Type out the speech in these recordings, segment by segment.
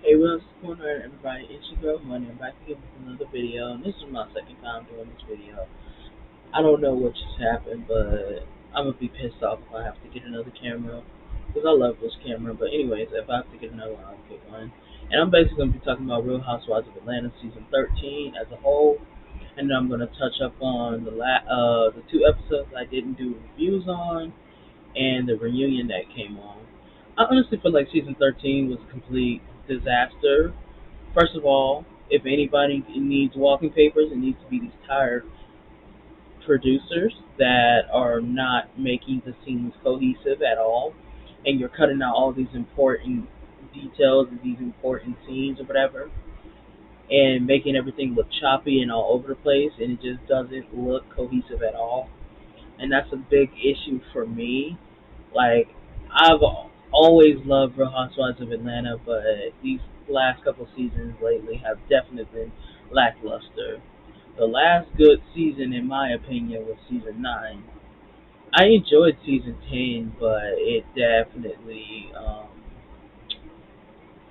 Hey, what's going on, everybody? It's your girl Money. I'm back again with another video, and this is my second time doing this video. I don't know what just happened, but I'm gonna be pissed off if I have to get another camera because I love this camera. But anyways, if I have to get another one, I'll get one. And I'm basically gonna be talking about Real Housewives of Atlanta season 13 as a whole, and then I'm gonna touch up on the two episodes I didn't do reviews on, and the reunion that came on. I honestly feel like season 13 was a complete disaster. First of all, if anybody needs walking papers, it needs to be these tired producers that are not making the scenes cohesive at all, and you're cutting out all these important details and these important scenes or whatever, and making everything look choppy and all over the place, and it just doesn't look cohesive at all. And that's a big issue for me. Like, I've always loved Real Housewives of Atlanta, but these last couple seasons lately have definitely been lackluster. The last good season, in my opinion, was season 9. I enjoyed season 10, but it definitely,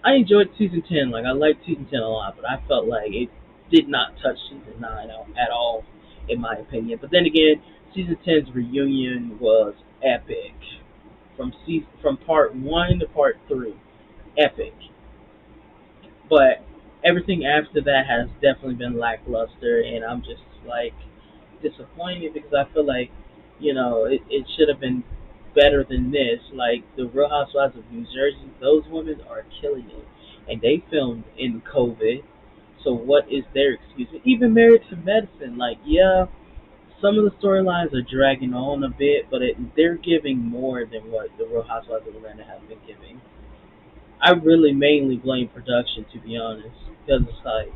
I enjoyed season 10. Like, I liked season 10 a lot, but I felt like it did not touch season 9 at all, in my opinion. But then again, season 10's reunion was epic. From part 1 to part 3, epic. But everything after that has definitely been lackluster, and I'm just like disappointed because I feel like it should have been better than this. Like the Real Housewives of New Jersey, those women are killing it, and they filmed in COVID. So what is their excuse? Even Married to Medicine, like yeah, some of the storylines are dragging on a bit, but they're giving more than what the Real Housewives of Atlanta have been giving. I really mainly blame production, to be honest, because it's like,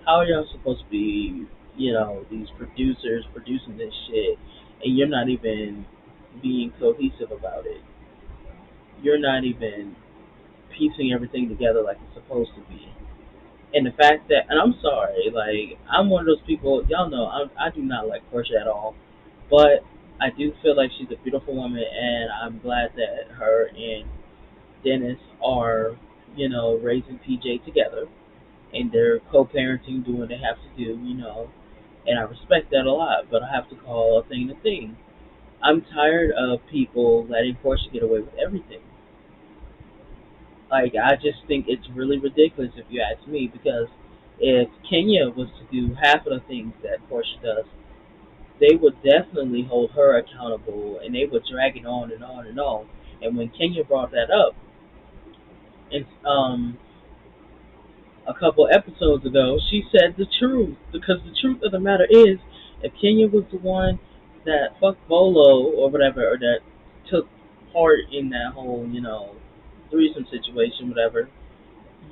how are y'all supposed to be, these producers producing this shit, and you're not even being cohesive about it? You're not even piecing everything together like it's supposed to be. And the fact that, and I'm sorry, like, I'm one of those people, y'all know, I do not like Portia at all, but I do feel like she's a beautiful woman, and I'm glad that her and Dennis are, raising PJ together, and they're co-parenting, doing what they have to do. And I respect that a lot, but I have to call a thing a thing. I'm tired of people letting Portia get away with everything. Like, I just think it's really ridiculous if you ask me, because if Kenya was to do half of the things that Portia does, they would definitely hold her accountable, and they would drag it on and on and on. And when Kenya brought that up, and a couple episodes ago, she said the truth. Because the truth of the matter is, if Kenya was the one that fucked Bolo or whatever, or that took part in that whole, threesome situation, whatever,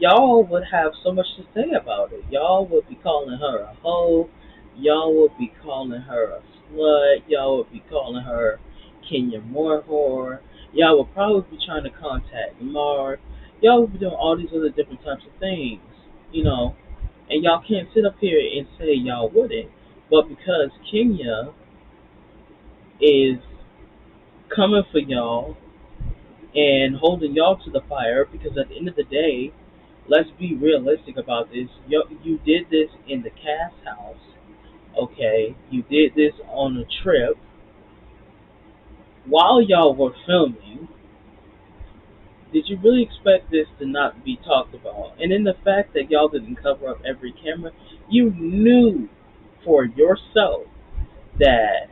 y'all would have so much to say about it. Y'all would be calling her a hoe. Y'all would be calling her a slut. Y'all would be calling her Kenya Moore whore. Y'all would probably be trying to contact Mark. Y'all would be doing all these other different types of things, you know. And y'all can't sit up here and say y'all wouldn't. But because Kenya is coming for y'all and holding y'all to the fire, because at the end of the day, let's be realistic about this. You did this in the cast house, okay? You did this on a trip while y'all were filming. Did you really expect this to not be talked about? And in the fact that y'all didn't cover up every camera, you knew for yourself that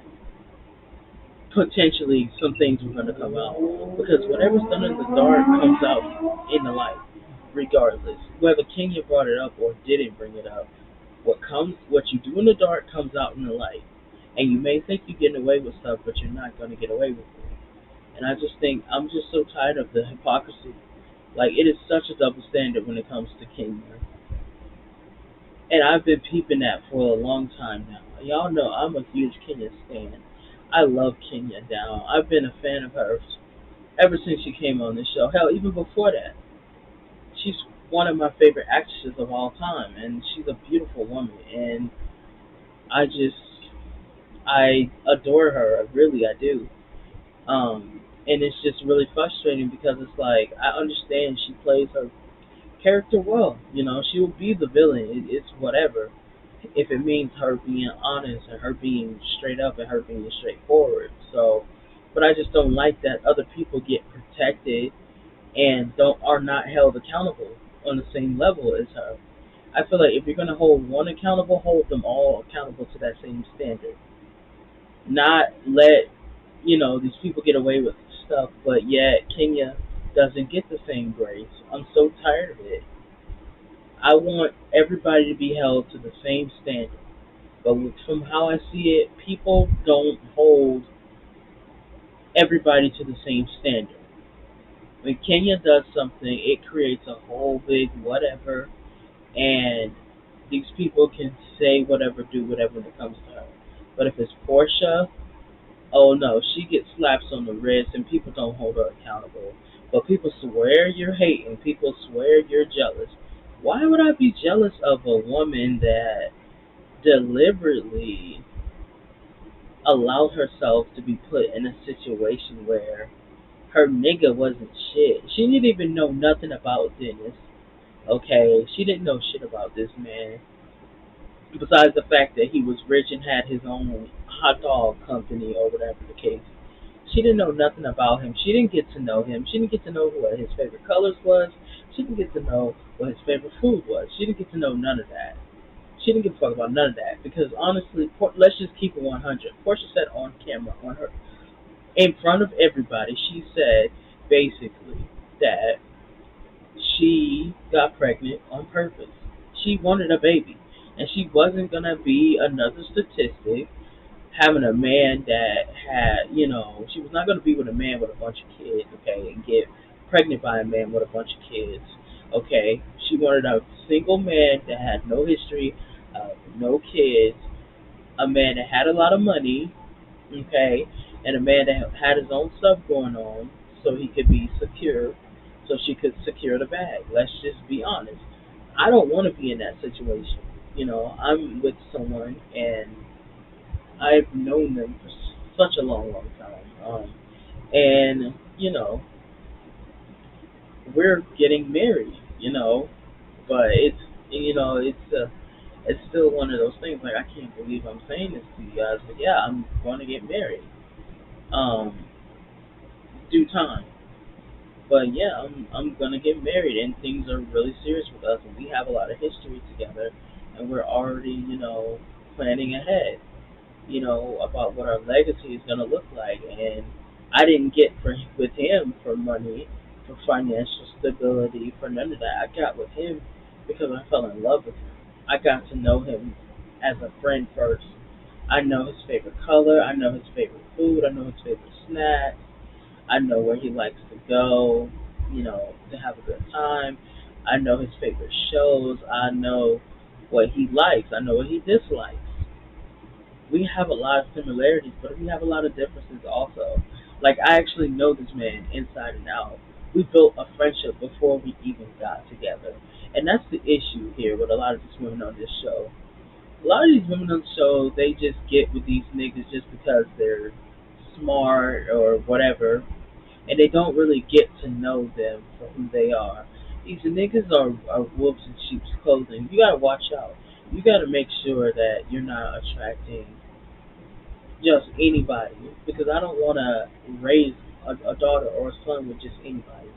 potentially some things were going to come out, because whatever's done in the dark comes out in the light, regardless whether Kenya brought it up or didn't bring it up. What you do in the dark comes out in the light, and you may think you're getting away with stuff, but you're not going to get away with it. And I just think I'm just so tired of the hypocrisy. Like, it is such a double standard when it comes to Kenya, and I've been peeping that for a long time now. Y'all know I'm a huge Kenya stan. I love Kenya down. I've been a fan of hers ever since she came on this show. Hell, even before that. She's one of my favorite actresses of all time, and she's a beautiful woman. And I just, I adore her. Really, I do. And it's just really frustrating because it's like, I understand she plays her character well. She will be the villain. It's whatever. If it means her being honest and her being straight up and her being straightforward. So, but I just don't like that other people get protected and don't are not held accountable on the same level as her. I feel like if you're gonna hold one accountable, hold them all accountable to that same standard. Not let these people get away with stuff, but yet Kenya doesn't get the same grace. I'm so tired of it. I want everybody to be held to the same standard. But from how I see it, people don't hold everybody to the same standard. When Kenya does something, it creates a whole big whatever, and these people can say whatever, do whatever when it comes to her. But if it's Portia, oh no, she gets slaps on the wrist, and people don't hold her accountable. But people swear you're hating, people swear you're jealous. Why would I be jealous of a woman that deliberately allowed herself to be put in a situation where her nigga wasn't shit? She didn't even know nothing about Dennis. Okay, she didn't know shit about this man. Besides the fact that he was rich and had his own hot dog company or whatever the case. She didn't know nothing about him. She didn't get to know him. She didn't get to know what his favorite colors was. She didn't get to know what his favorite food was. She didn't get to know none of that. She didn't give a fuck about none of that because honestly, let's just keep it 100. Portia said on camera, on her, in front of everybody, she said basically that she got pregnant on purpose. She wanted a baby, and she wasn't gonna be another statistic having a man that had, she was not gonna be with a man with a bunch of kids, okay, and get pregnant by a man with a bunch of kids, okay. She wanted a single man that had no history, no kids, a man that had a lot of money, okay, and a man that had his own stuff going on, so he could be secure, so she could secure the bag. Let's just be honest. I don't want to be in that situation. I'm with someone and I've known them for such a long, long time, and we're getting married. But it's still one of those things. Like I can't believe I'm saying this to you guys, but yeah, I'm going to get married. Um, due time. But yeah, I'm gonna get married, and things are really serious with us, and we have a lot of history together, and we're already, planning ahead, about what our legacy is gonna look like. And I didn't get with him for money, for financial stability, for none of that. I got with him because I fell in love with him. I got to know him as a friend first. I know his favorite color. I know his favorite food. I know his favorite snack. I know where he likes to go, to have a good time. I know his favorite shows. I know what he likes. I know what he dislikes. We have a lot of similarities, but we have a lot of differences also. Like, I actually know this man inside and out. We built a friendship before we even got together. And that's the issue here with a lot of these women on this show. A lot of these women on the show, they just get with these niggas just because they're smart or whatever, and they don't really get to know them for who they are. These niggas are wolves in sheep's clothing. You gotta watch out. You gotta make sure that you're not attracting just anybody, because I don't want to raise a daughter or a son with just anybody.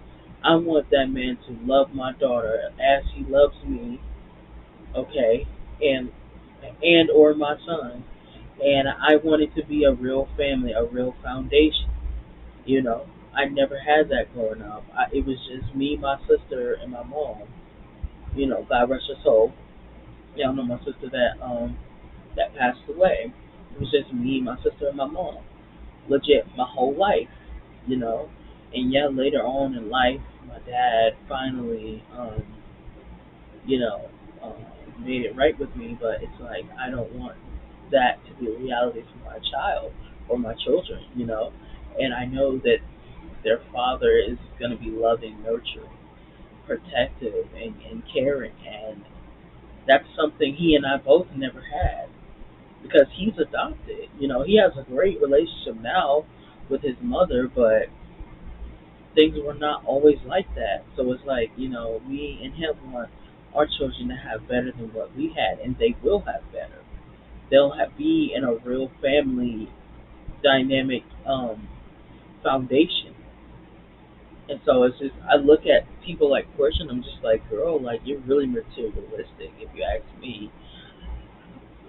I want that man to love my daughter as he loves me, okay, and or my son. And I want it to be a real family, a real foundation. I never had that growing up. It was just me, my sister, and my mom. God rest her soul. Y'all know my sister that passed away. It was just me, my sister, and my mom. Legit, my whole life. You know. And yeah, later on in life, my dad finally, you know, made it right with me. But it's like I don't want that to be a reality for my child or my children. And I know that their father is going to be loving, nurturing, protective, and caring. And that's something he and I both never had because he's adopted. He has a great relationship now with his mother, but things were not always like that. So it's like, we and him want our children to have better than what we had, and they will have better. They'll be in a real family dynamic foundation. And so it's just, I look at people like Portia, and I'm just like, girl, like you're really materialistic, if you ask me.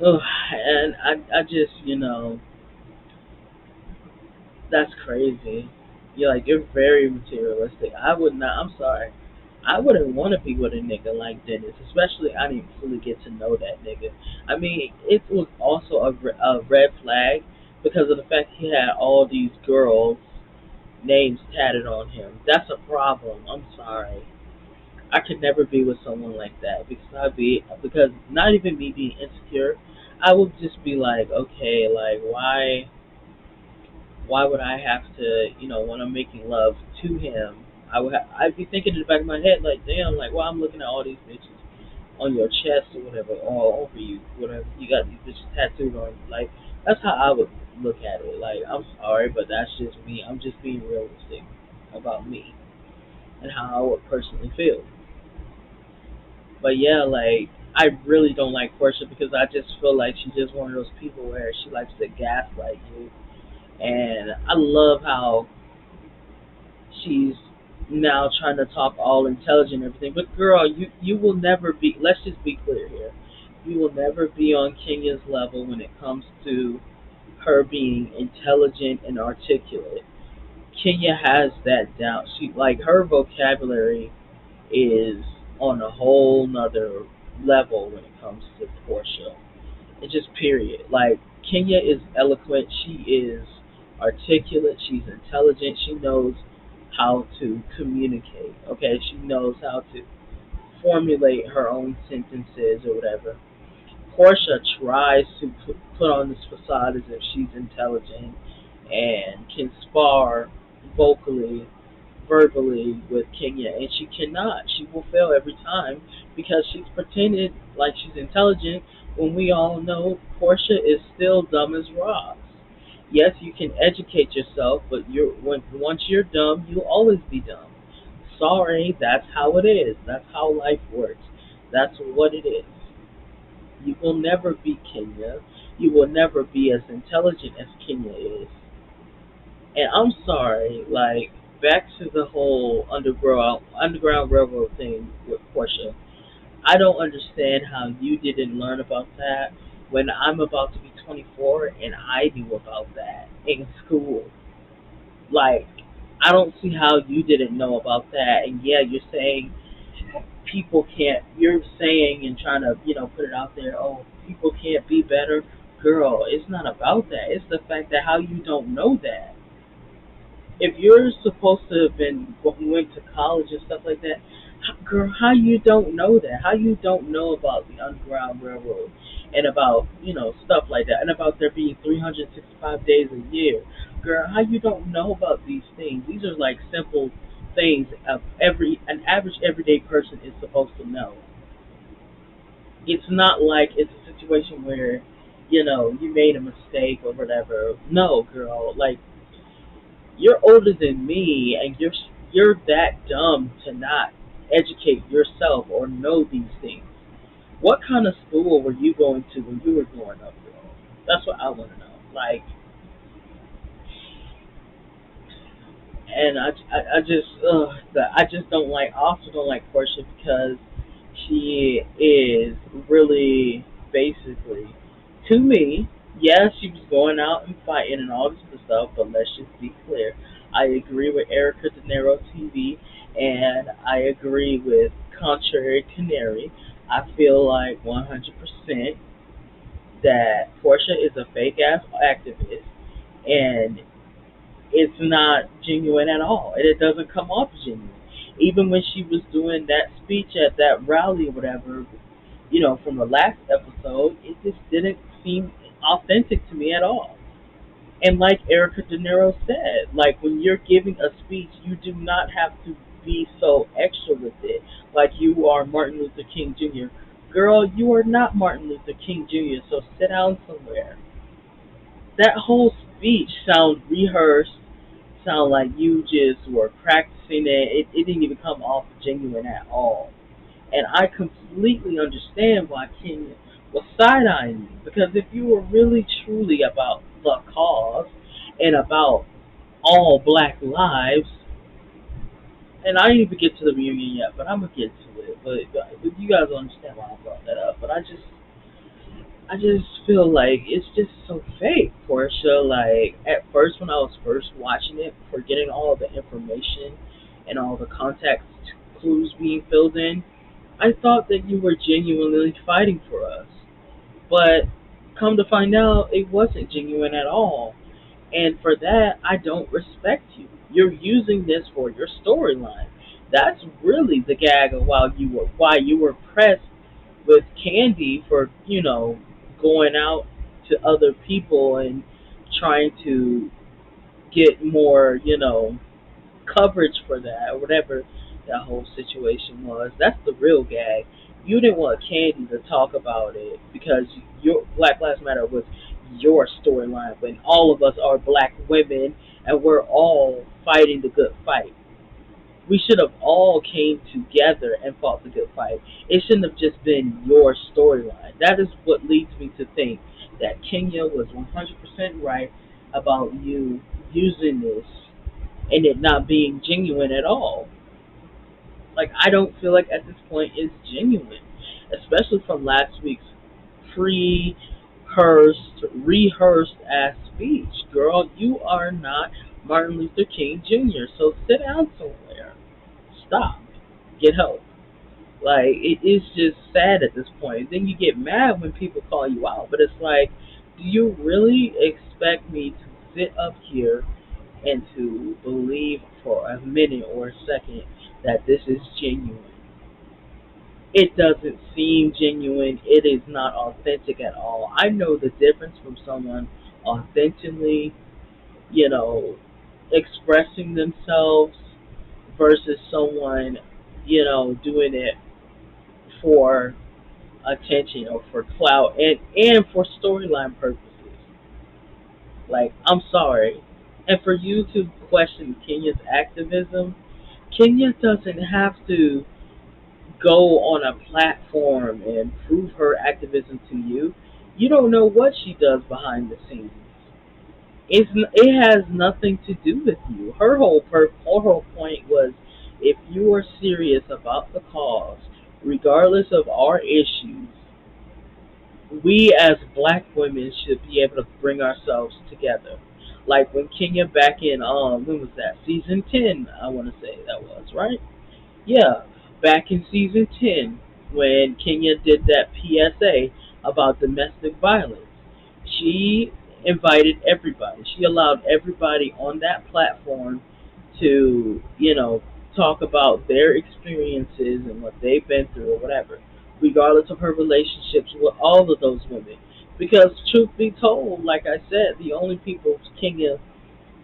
Ugh, and I just, that's crazy. You're very materialistic. I would not. I'm sorry. I wouldn't want to be with a nigga like Dennis, especially I didn't fully get to know that nigga. I mean, it was also a red flag because of the fact he had all these girls' names tatted on him. That's a problem. I'm sorry. I could never be with someone like that because not even me being insecure, I would just be like, okay, like why would I have to, when I'm making love to him, I'd be thinking in the back of my head like, damn, like, why I'm looking at all these bitches on your chest or whatever, all over you, whatever. You got these bitches tattooed on you. Like, that's how I would look at it. Like, I'm sorry, but that's just me. I'm just being realistic about me and how I would personally feel. But yeah, like, I really don't like Portia because I just feel like she's just one of those people where she likes to gaslight you. And I love how she's now trying to talk all intelligent and everything. But girl, you will never be. Let's just be clear here. You will never be on Kenya's level when it comes to her being intelligent and articulate. Kenya has that down. She like her vocabulary is on a whole nother level when it comes to Portia. It's just period. Like Kenya is eloquent. She is articulate. She's intelligent. She knows how to communicate. Okay, she knows how to formulate her own sentences or whatever. Portia tries to put on this facade as if she's intelligent and can spar vocally, verbally with Kenya, and she cannot. She will fail every time because she's pretended like she's intelligent when we all know Portia is still dumb as rocks. Yes, you can educate yourself, but once you're dumb, you'll always be dumb. Sorry, that's how it is. That's how life works. That's what it is. You will never be Kenya. You will never be as intelligent as Kenya is. And I'm sorry, like back to the whole underground railroad thing with Portia. I don't understand how you didn't learn about that when I'm about to be 24 and I knew about that in school. Like, I don't see how you didn't know about that. And yeah, you're saying people can't. You're saying and trying to, put it out there. Oh, people can't be better. Girl, it's not about that. It's the fact that how you don't know that. If you're supposed to have been went to college and stuff like that, girl, how you don't know that? How you don't know about the Underground Railroad and about stuff like that, and about there being 365 days a year, girl? How you don't know about these things? These are like simple things of every an average everyday person is supposed to know. It's not like it's a situation where you made a mistake or whatever. No, girl, like you're older than me, and you're that dumb to not educate yourself or know these things. What kind of school were you going to when you were growing up, girl? That's what I want to know. Like, and I just don't like. I also don't like Portia because she is really basically, to me, yes, she was going out and fighting and all this other stuff, but let's just be clear. I agree with Erica De Niro TV, and I agree with Contrary Canary. I feel like 100% that Portia is a fake ass activist, and it's not genuine at all, and it doesn't come off genuine. Even when she was doing that speech at that rally or whatever, from the last episode, it just didn't seem authentic to me at all. And like Erica De Niro said, like when you're giving a speech, you do not have to be so extra with it, like you are Martin Luther King Jr. Girl, you are not Martin Luther King Jr., so sit down somewhere. That whole speech sounds rehearsed, sound like you just were practicing it. It didn't even come off genuine at all. And I completely understand why Kenya was side eyeing you. Because if you were really truly about the cause and about all black lives, and I didn't even get to the reunion yet, but I'm gonna get to it. But you guys understand why I brought that up. But I just feel like it's just so fake, Portia. Like at first, when I was first watching it, forgetting all the information and all the context clues being filled in, I thought that you were genuinely fighting for us. But come to find out, it wasn't genuine at all. And for that, I don't respect you. You're using this for your storyline. That's really the gag of why you were pressed with Candy for going out to other people and trying to get more coverage for that or whatever that whole situation was. That's the real gag. You didn't want Candy to talk about it because your Black Lives Matter was your storyline when all of us are black women and we're all fighting the good fight. We should have all came together and fought the good fight. It shouldn't have just been your storyline. That is what leads me to think that Kenya was 100% right about you using this and it not being genuine at all. Like I don't feel like at this point it's genuine, especially from last week's rehearsed ass speech. Girl, you are not Martin Luther King Jr. So sit down somewhere. Stop. Get help. Like it is just sad at this point. Then you get mad when people call you out, but it's like, do you really expect me to sit up here and to believe for a minute or a second that this is genuine? It doesn't seem genuine. It is not authentic at all. I know the difference from someone authentically, you know, expressing themselves versus someone, doing it for attention or for clout and for storyline purposes. Like, I'm sorry. And for you to question Kenya's activism, Kenya doesn't have to go on a platform and prove her activism to you. You don't know what she does behind the scenes. It has nothing to do with you. Her whole point was, if you are serious about the cause, regardless of our issues, we as black women should be able to bring ourselves together. Like when Kenya back in when was that? Season 10, I want to say that was, right? Yeah, back in season 10, when Kenya did that PSA about domestic violence, she invited everybody. She allowed everybody on that platform to, talk about their experiences and what they've been through or whatever, regardless of her relationships with all of those women. Because, truth be told, like I said, the only people Kenya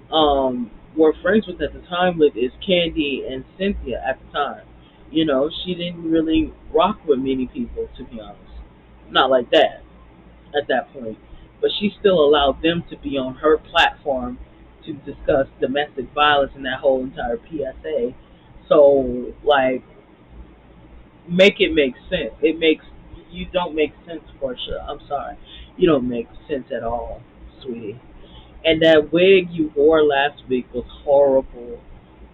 were friends with at the time with is Candy and Cynthia at the time. She didn't really rock with many people, to be honest. Not like that at that point. But she still allowed them to be on her platform to discuss domestic violence and that whole entire PSA. So, like, make it make sense. You don't make sense, Portia. I'm sorry. You don't make sense at all, sweetie. And that wig you wore last week was horrible,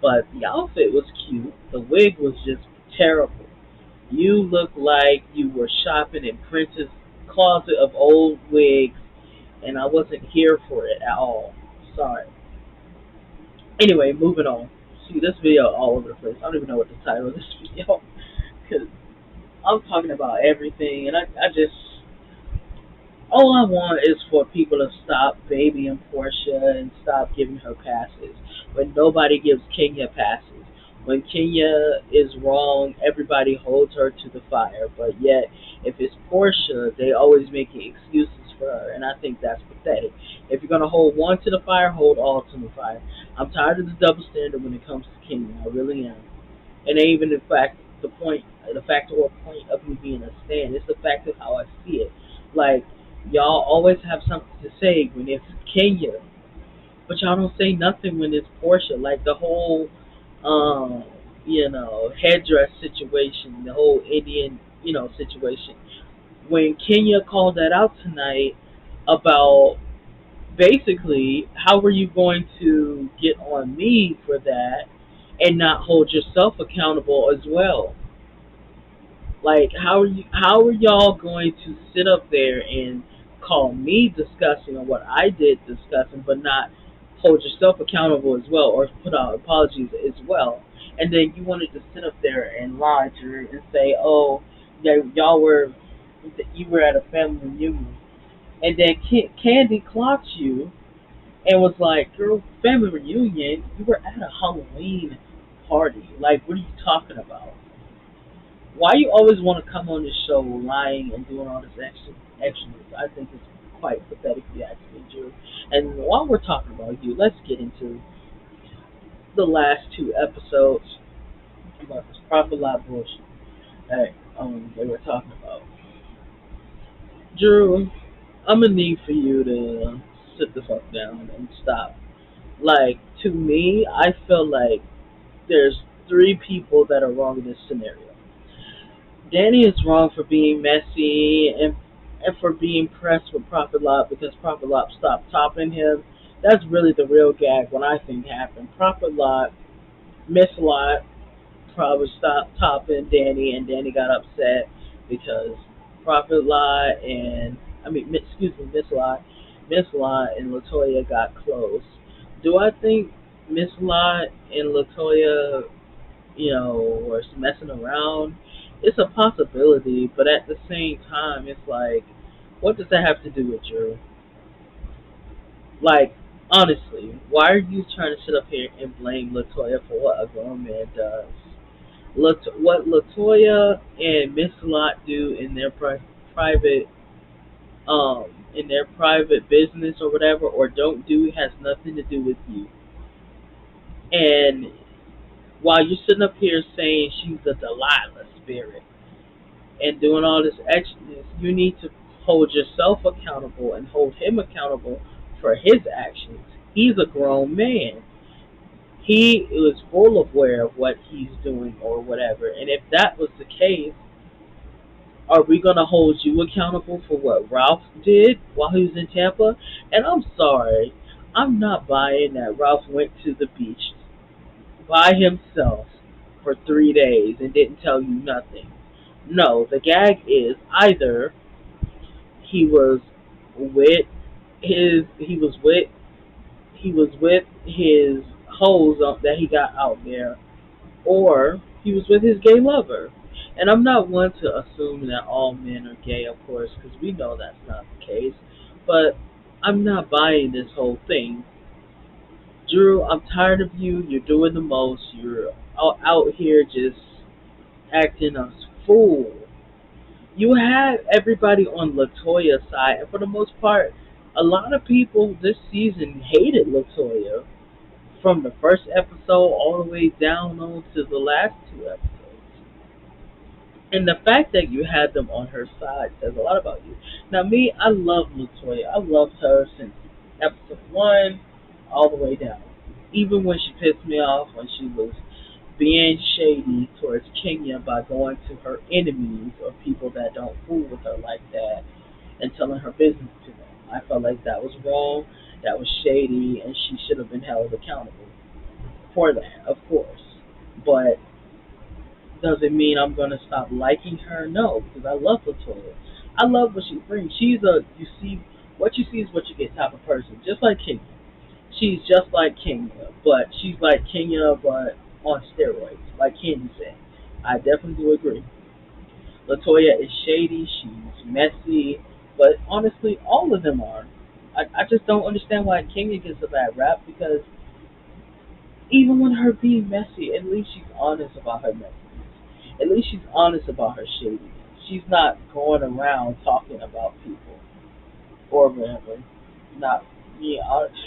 but the outfit was cute. The wig was just terrible. You looked like you were shopping in Prince's closet of old wigs, and I wasn't here for it at all. Sorry. Anyway, moving on. See, this video all over the place. I don't even know what the title of this video because I'm talking about everything, and I just all I want is for people to stop babying Portia and stop giving her passes. When nobody gives Kenya passes. When Kenya is wrong, everybody holds her to the fire. But yet, if it's Portia, they always making excuses for her, and I think that's pathetic. If you're gonna hold one to the fire, hold all to the fire. I'm tired of the double standard when it comes to Kenya. I really am. And ain't even the fact or point of me being a stand. It's the fact of how I see it. Like, y'all always have something to say when it's Kenya, but y'all don't say nothing when it's Portia. Like the whole, um, headdress situation, the whole Indian, situation. When Kenya called that out tonight about basically how are you going to get on me for that and not hold yourself accountable as well? Like how are y'all going to sit up there and call me discussing on what I did discussing but not hold yourself accountable as well or put out apologies as well? And then you wanted to sit up there and lie to her and say, "Oh, that y'all were you were at a family reunion." And then Candy clocked you and was like, "Girl, family reunion, you were at a Halloween party. Like, what are you talking about? Why you always want to come on this show lying and doing all this extra? I think it's quite pathetic, if you ask me, Drew. And while we're talking about you, let's get into the last two episodes about this profit lot bullshit that they were talking about. Drew, I'm gonna need for you to sit the fuck down and stop. Like, to me, I feel like there's three people that are wrong in this scenario. Danny is wrong for being messy and for being pressed with Prophet Lot because Prophet Lot stopped topping him. That's really the real gag when I think happened. Prophet Lot, Miss Lot probably stopped topping Danny and Danny got upset because Prophet Lot and excuse me, Miss Lot and Latoya got close. Do I think Miss Lot and Latoya or messing around. It's a possibility, but at the same time, it's like, what does that have to do with you? Like, honestly, why are you trying to sit up here and blame Latoya for what a grown man does? What Latoya and Miss Lot do in their private, in their private business or whatever, or don't do, has nothing to do with you. And while you're sitting up here saying she's a Delilah spirit, and doing all this extraness, you need to hold yourself accountable and hold him accountable for his actions. He's a grown man. He is full aware of what he's doing or whatever. And if that was the case, are we going to hold you accountable for what Ralph did while he was in Tampa? And I'm sorry, I'm not buying that Ralph went to the beach by himself for 3 days and didn't tell you nothing. No, the gag is either he was with he was with his hoes that he got out there, or he was with his gay lover. And I'm not one to assume that all men are gay, of course, because we know that's not the case. But I'm not buying this whole thing. Drew, I'm tired of you. You're doing the most. You're out here just acting a fool. You had everybody on Latoya's side, and for the most part, a lot of people this season hated Latoya from the first episode all the way down on to the last two episodes. And the fact that you had them on her side says a lot about you. Now, me, I love Latoya. I loved her since episode one all the way down. Even when she pissed me off when she was being shady towards Kenya by going to her enemies or people that don't fool with her like that and telling her business to them. I felt like that was wrong, that was shady, and she should have been held accountable for that, of course. But does it mean I'm gonna stop liking her? No, because I love Latoya. I love what she brings. What you see is what you get type of person, just like Kenya. She's just like Kenya, but she's like Kenya, but on steroids, like Candy said. I definitely do agree. Latoya is shady, she's messy, but honestly, all of them are. I just don't understand why Kenya gets a bad rap because even when her being messy, at least she's honest about her messiness. At least she's honest about her shadiness. She's not going around talking about people or whatever. Not being honest.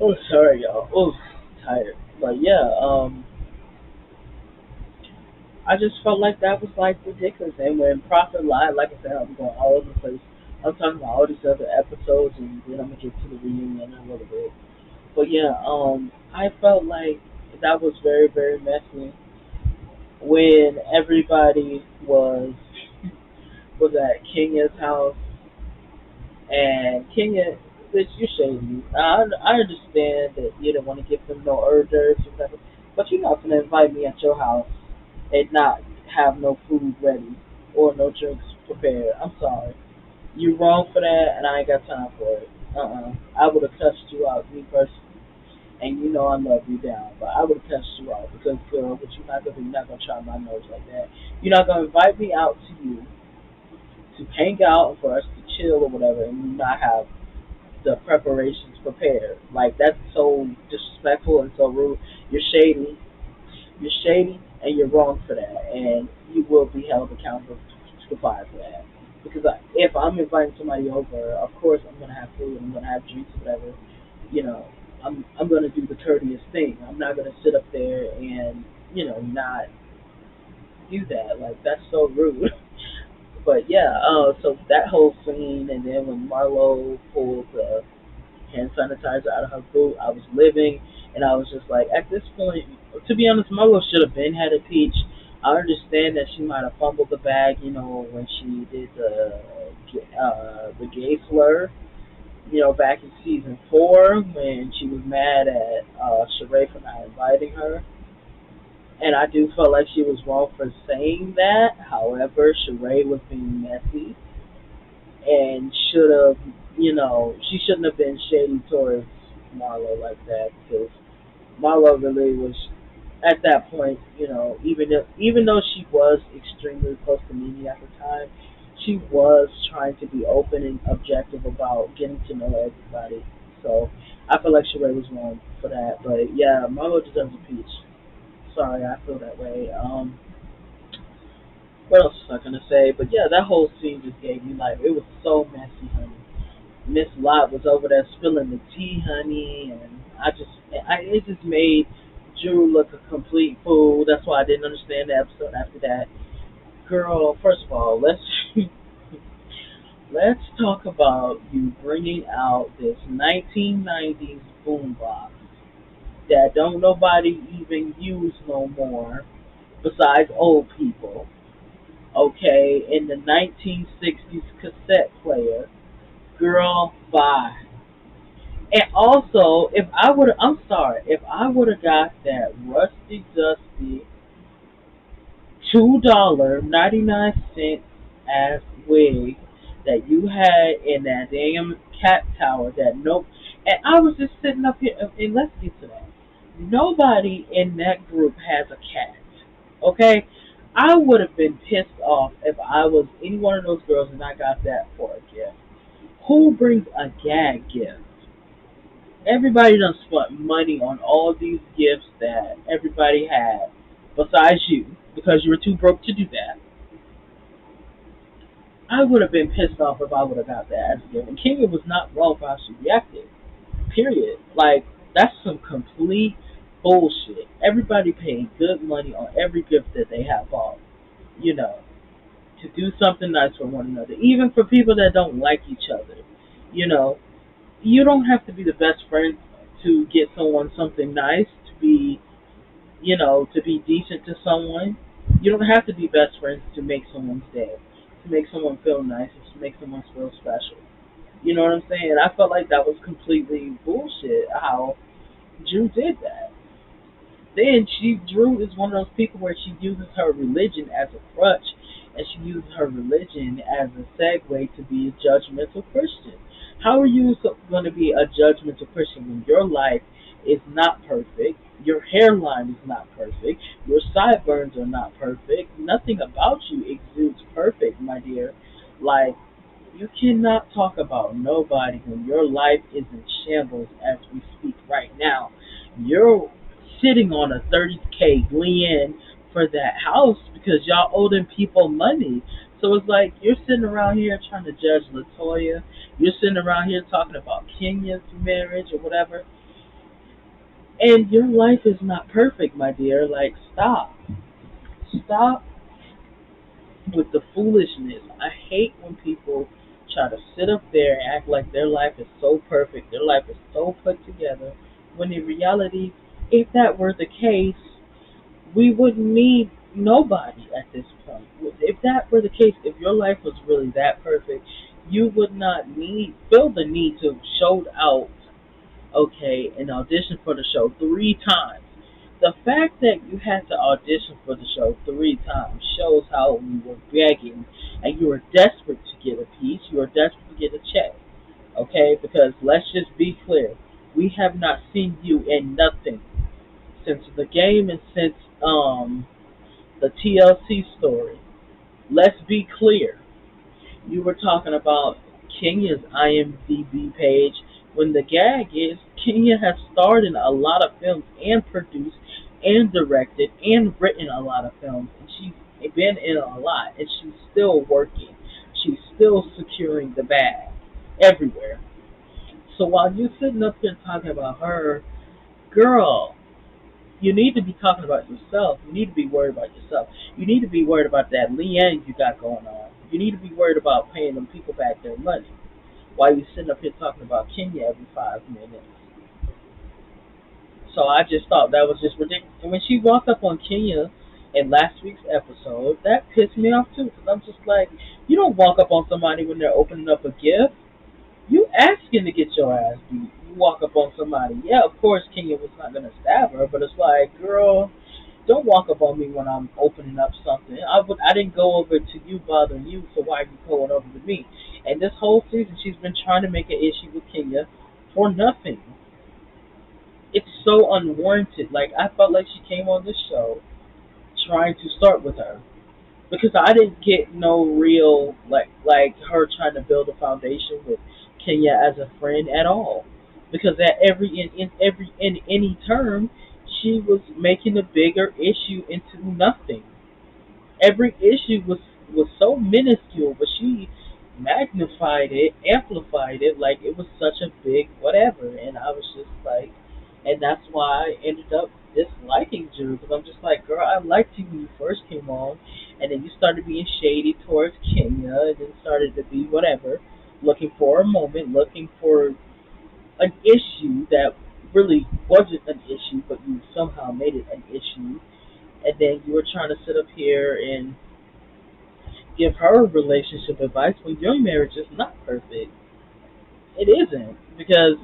Oh, sorry, y'all. Oh, tired. But yeah, I just felt like that was like ridiculous. And when Prophet lied, like I said, I'm going all over the place I'm talking about all these other episodes, and then I'm gonna get to the reunion in a little bit. But yeah, I felt like that was very, very messy when everybody was at Kenya's house, and Kenya, bitch, you shady. I understand that you don't want to give them no hors d'oeuvres or whatever, but you're not gonna invite me at your house and not have no food ready or no drinks prepared. I'm sorry. You wrong for that, and I ain't got time for it. I would have cussed you out, me personally. And you know I love you down, but I would have cussed you out because, girl, what you not gonna do? You're not gonna try my nerves like that. You're not gonna invite me out to you to hang out for us to chill or whatever, and you not have the preparations prepared. Like that's so disrespectful and so rude. You're shady. You're shady, and you're wrong for that, and you will be held accountable to the fire for that. Because if I'm inviting somebody over, of course I'm gonna have food, I'm gonna have drinks, whatever. You know, I'm gonna do the courteous thing. I'm not gonna sit up there and not do that. Like that's so rude. But yeah, so that whole scene, and then when Marlo pulled the hand sanitizer out of her boot, I was living, and I was just like, at this point, to be honest, Marlo should have been had a peach. I understand that she might have fumbled the bag, when she did the gay slur, back in season 4 when she was mad at Sheree for not inviting her. And I do feel like she was wrong for saying that. However, Sheree was being messy and should have, she shouldn't have been shady towards Marlo like that because Marlo really was at that point, even though she was extremely close to Mimi at the time, she was trying to be open and objective about getting to know everybody. So I feel like Sheree was wrong for that. But yeah, Marlo deserves a peach. Sorry, I feel that way. What else was I gonna say? But yeah, that whole scene just gave me like it was so messy, honey. Miss Lot was over there spilling the tea, honey, and it just made Drew look a complete fool. That's why I didn't understand the episode after that. Girl, first of all, let's talk about you bringing out this 1990s boombox that don't nobody even use no more besides old people. Okay, in the 1960s cassette player. Girl, bye. And also, I'm sorry, if I would have got that rusty, dusty $2.99 ass wig that you had in that damn cat tower, and I was just sitting up here, and let's get to that. Nobody in that group has a cat, okay? I would have been pissed off if I was any one of those girls and I got that for a gift. Who brings a gag gift? Everybody done spent money on all these gifts that everybody had, besides you, because you were too broke to do that. I would have been pissed off if I would have got that as a gift. And Kenya was not wrong for how she reacted. Period. Like, that's some complete bullshit. Everybody paid good money on every gift that they have bought, you know, to do something nice for one another. Even for people that don't like each other. You know, you don't have to be the best friend to get someone something nice, to be decent to someone. You don't have to be best friends to make someone's day, to make someone feel nice, to make someone feel special. You know what I'm saying? I felt like that was completely bullshit how Drew did that. Then Drew is one of those people where she uses her religion as a crutch, and she uses her religion as a segue to be a judgmental Christian. How are you going to be a judgmental Christian when your life is not perfect, your hairline is not perfect, your sideburns are not perfect, nothing about you exudes perfect, my dear. Like, you cannot talk about nobody when your life is in shambles as we speak right now. You're sitting on a 30K lien for that house because y'all owe them people money. So it's like you're sitting around here trying to judge Latoya. You're sitting around here talking about Kenya's marriage or whatever. And your life is not perfect, my dear. Like, stop. Stop with the foolishness. I hate when people try to sit up there and act like their life is so perfect, their life is so put together, when in reality, if that were the case, we wouldn't need nobody at this point. If that were the case, if your life was really that perfect, you would not feel the need to show out, okay, and audition for the show 3 times. The fact that you had to audition for the show 3 times shows how you were begging and you were desperate to get a piece. You were desperate to get a check, okay? Because let's just be clear, we have not seen you in nothing since the game and since the TLC story. Let's be clear. You were talking about Kenya's IMDb page. When the gag is, Kenya has starred in a lot of films and produced and directed and written a lot of films. And she's been in a lot. And she's still working. She's still securing the bag everywhere. So while you're sitting up there talking about her, girl, you need to be talking about yourself. You need to be worried about yourself. You need to be worried about that Leanne you got going on. You need to be worried about paying them people back their money while you're sitting up here talking about Kenya every 5 minutes. So I just thought that was just ridiculous. And when she walked up on Kenya in last week's episode, that pissed me off too. Because I'm just like, you don't walk up on somebody when they're opening up a gift. You asking to get your ass beat. You walk up on somebody. Yeah, of course Kenya was not gonna stab her, but it's like, girl, don't walk up on me when I'm opening up something. I didn't go over to you bothering you, so why are you going over to me? And this whole season she's been trying to make an issue with Kenya for nothing. It's so unwarranted. Like I felt like she came on this show trying to start with her. Because I didn't get no real like her trying to build a foundation with Kenya as a friend at all. Because at in any term, she was making a bigger issue into nothing. Every issue was so minuscule, but she magnified it, amplified it like it was such a big whatever. And I was just like, and that's why I ended up disliking Drew because I'm just like, girl, I liked you when you first came on, and then you started being shady towards Kenya, and then started to be whatever, looking for a moment, looking for an issue that really wasn't an issue, but you somehow made it an issue, and then you were trying to sit up here and give her relationship advice when your marriage is not perfect. It isn't because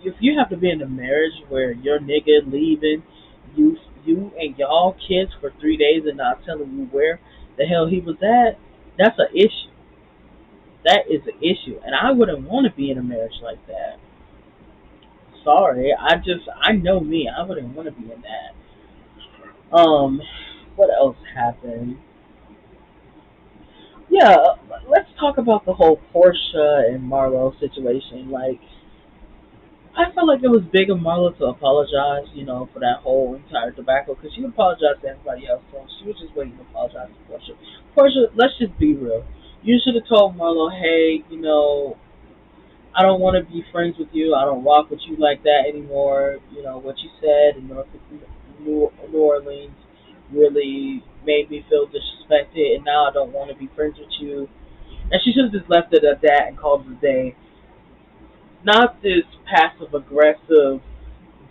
if you have to be in a marriage where your nigga leaving you and y'all kids for 3 days and not telling you where the hell he was at, that's an issue. That is an issue, and I wouldn't want to be in a marriage like that. Sorry, I know me. I wouldn't want to be in that. What else happened? Yeah, let's talk about the whole Portia and Marlo situation. Like, I felt like it was big of Marlo to apologize, for that whole entire debacle, because she apologized to everybody else, so she was just waiting to apologize to Portia. Portia, let's just be real. You should have told Marlo, hey, I don't want to be friends with you. I don't rock with you like that anymore. What you said in New Orleans really made me feel disrespected, and now I don't want to be friends with you. And she should have just left it at that and called it a day. Not this passive aggressive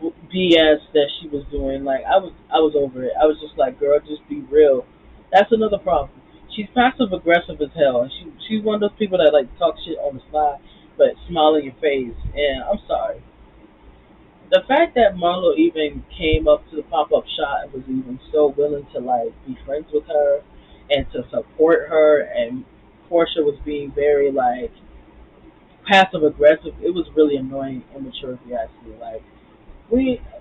BS that she was doing. Like I was over it. I was just like, girl, just be real. That's another problem. She's passive aggressive as hell, and she's one of those people that like talk shit on the side, but smile in your face. And I'm sorry. The fact that Marlo even came up to the pop up shop and was even so willing to like be friends with her and to support her, and Portia was being very like passive aggressive. It was really annoying, immature if you ask me.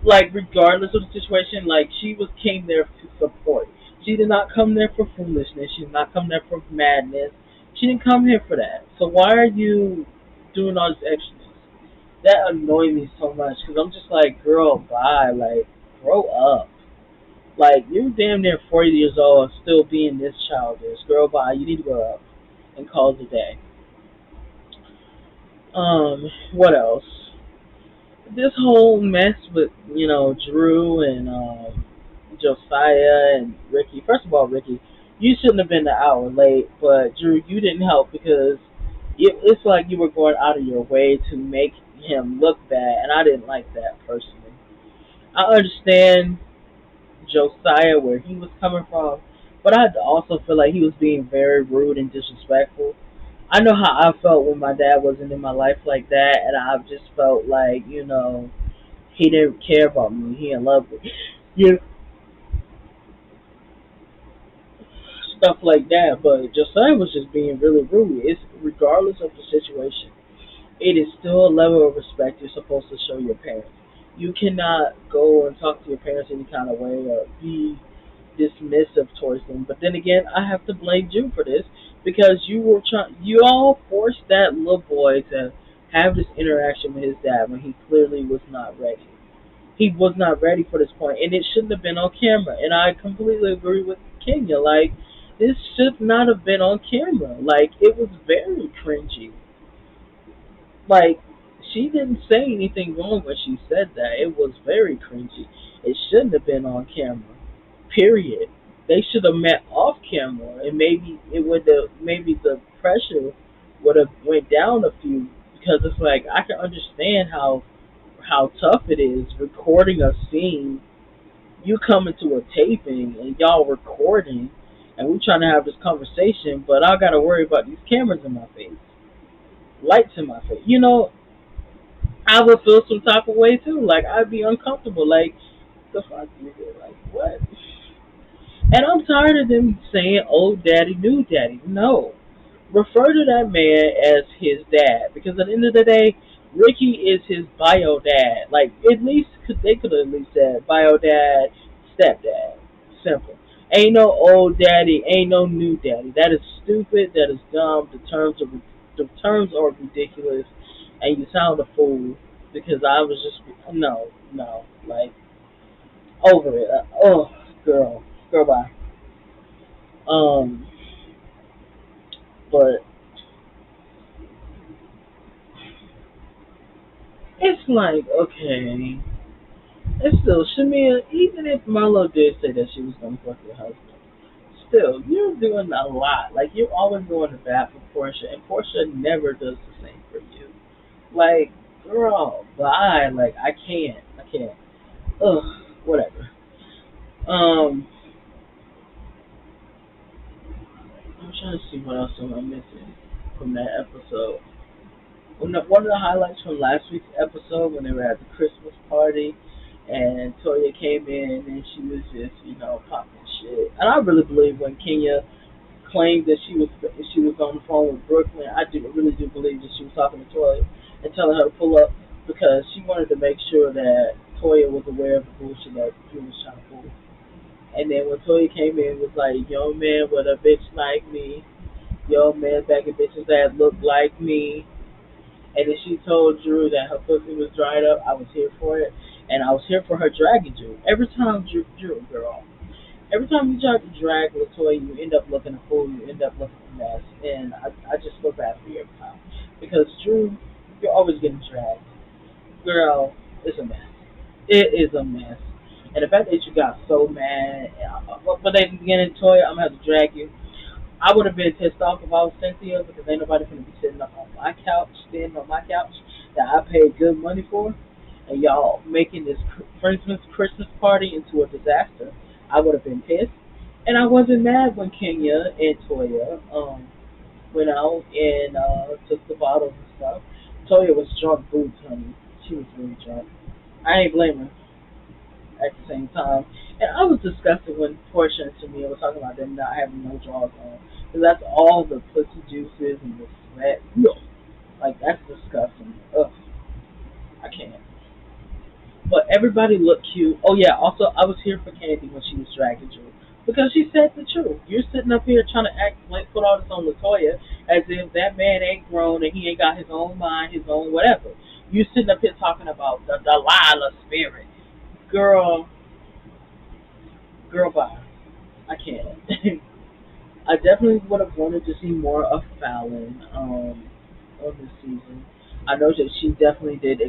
Like regardless of the situation, like she was came there to support. She did not come there for foolishness. She did not come there for madness. She didn't come here for that. So why are you doing all this extraness? That annoyed me so much because I'm just like, girl, bye. Like, grow up. Like, you're damn near 40 years old and still being this childish. Girl, bye. You need to grow up and call it a day. What else? This whole mess with Drew and Josiah and Ricky. First of all, Ricky, you shouldn't have been an hour late, but Drew, you didn't help because It's like you were going out of your way to make him look bad, and I didn't like that personally. I understand Josiah where he was coming from, but I also feel like he was being very rude and disrespectful. I know how I felt when my dad wasn't in my life like that, and I just felt like, he didn't care about me. He didn't love me. You stuff like that. But Josiah was just being really rude. It's regardless of the situation. It is still a level of respect you're supposed to show your parents. You cannot go and talk to your parents any kind of way or be dismissive towards them. But then again, I have to blame you for this because you all forced that little boy to have this interaction with his dad when he clearly was not ready. He was not ready for this point, and it shouldn't have been on camera. And I completely agree with Kenya. Like, this should not have been on camera. Like, it was very cringy. Like, she didn't say anything wrong when she said that. It was very cringy. It shouldn't have been on camera. Period. They should have met off camera, and maybe the pressure would have went down a few because it's like I can understand how tough it is recording a scene. You come into a taping and y'all recording, and we trying to have this conversation, but I gotta worry about these cameras in my face, lights in my face. I would feel some type of way too. Like I'd be uncomfortable. Like the fuck you do? Like what? And I'm tired of them saying old daddy, new daddy. No. Refer to that man as his dad. Because at the end of the day, Ricky is his bio dad. Like, at least, they could have at least said bio dad, stepdad. Simple. Ain't no old daddy, ain't no new daddy. That is stupid, that is dumb. The terms are ridiculous. And you sound a fool. Because I was just, no, no. Like, over it. Oh, girl. Girl, bye. Um, but it's like, okay, it's still Shamia. Even if Marlo did say that she was gonna fuck your husband, still you're doing a lot. Like you're always going to bat for Portia, and Portia never does the same for you. Like, girl, bye. Like I can't. Ugh, whatever. Um, I'm trying to see what else am I missing from that episode. One of the highlights from last week's episode when they were at the Christmas party and Toya came in and she was just, popping shit. And I really believe when Kenya claimed that she was on the phone with Brooklyn, really do believe that she was talking to Toya and telling her to pull up because she wanted to make sure that Toya was aware of the bullshit that Drew was trying to pull. And then when Toya came in, it was like, yo man with a bitch like me, yo man back at bitches that look like me, and then she told Drew that her pussy was dried up. I was here for it. And I was here for her dragging Drew. Drew, girl. Every time you try to drag Latoya, you end up looking a fool. You end up looking a mess. And I just feel bad for you every time. Because Drew, you're always getting dragged. Girl, it's a mess. It is a mess. And the fact that you got so mad. But at the beginning, Toya, I'm going to have to drag you. I would have been pissed off if I was Cynthia because ain't nobody gonna be sitting up on my couch, standing on my couch that I paid good money for, and y'all making this Christmas party into a disaster. I would have been pissed, and I wasn't mad when Kenya and Toya went out and took the bottles and stuff. Toya was drunk boots, honey. She was really drunk. I ain't blaming her at the same time. And I was disgusted when Portia and Tamia were talking about them not having no drawers on. Because that's all the pussy juices and the sweat. No. Like, that's disgusting. Ugh. I can't. But everybody looked cute. Oh, yeah. Also, I was here for Candy when she was dragging Drew. Because she said the truth. You're sitting up here trying to act like put all this on Latoya as if that man ain't grown and he ain't got his own mind, his own whatever. You sitting up here talking about the Delilah spirit. Girl, bye. I can't. I definitely would have wanted to see more of Fallon on this season. I know that she definitely did